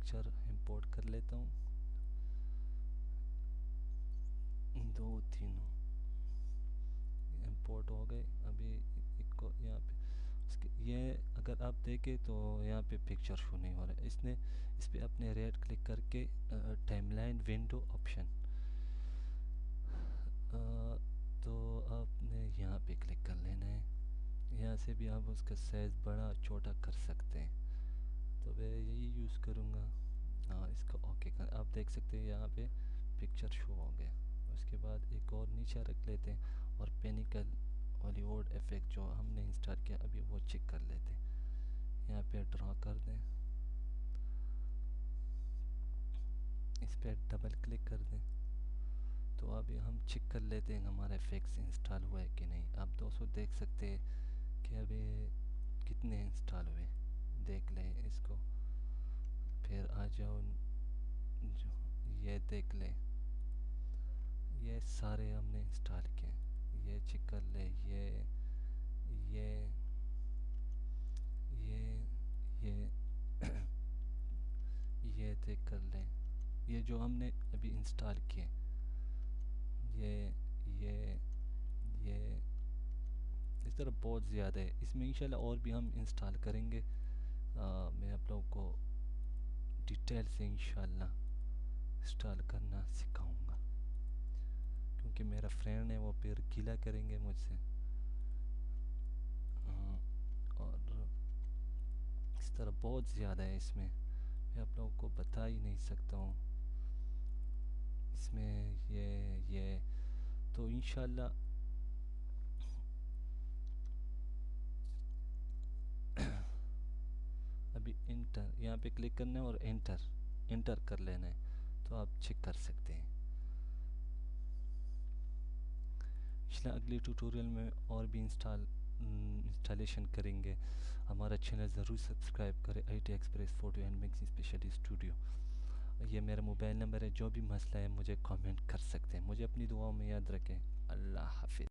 Picture import कर लेता हूँ, 2 3 इंपोर्ट हो गए। अभी एक को यहाँ पे ये अगर आप देखें तो यहाँ पे पिक्चर शो नहीं हो रहा है। इस पे अपने राइट क्लिक करके टाइमलाइन विंडो ऑप्शन, तो आपने यहाँ पे क्लिक कर लेना है। यहाँ से भी आप उसका साइज़ बड़ा छोटा कर सकते हैं, तो मैं यही यूज़ करूँगा। हाँ, इसको ओके कर, आप देख सकते हैं यहाँ पे पिक्चर शो हो गया। उसके बाद एक और नीचे रख लेते हैं और पेनिकल हॉलीवुड इफेक्ट जो हमने इंस्टॉल किया अभी वो चेक कर लेते हैं। यहाँ पे ड्रा कर दें, इस पर डबल क्लिक कर दें, तो अभी हम चेक कर लेते हैं हमारा इफेक्ट्स इंस्टॉल हुआ है कि नहीं। आप दोस्तों देख सकते हैं कि अभी कितने इंस्टॉल हुए, देख लें इसको। फिर आ जाओ, जो ये देख लें, ये सारे हमने इंस्टॉल किए। ये चेक कर ले, ये ये ये ये चेक कर लें, ये जो हमने अभी इंस्टॉल किए, ये ये ये इस तरह बहुत ज़्यादा है। इसमें इंशाल्लाह और भी हम इंस्टॉल करेंगे। मैं आप लोगों को डिटेल से इंशाल्लाह इंस्टॉल करना सिखाऊंगा, क्योंकि मेरा फ्रेंड है वो फिर गिला करेंगे मुझसे। और इस तरह बहुत ज़्यादा है इसमें, मैं आप लोगों को बता ही नहीं सकता हूँ। इसमें ये तो इंशाल्लाह अभी इंटर यहाँ पे क्लिक करना है और इंटर कर लेना है, तो आप चेक कर सकते हैं। इंशाल्लाह अगले ट्यूटोरियल में और भी इंस्टॉलेशन करेंगे। हमारा चैनल ज़रूर सब्सक्राइब करें, IT express photo and mixing specialist studio. ये मेरा मोबाइल नंबर है, जो भी मसला है मुझे कमेंट कर सकते हैं। मुझे अपनी दुआओं में याद रखें। अल्लाह हाफिज़।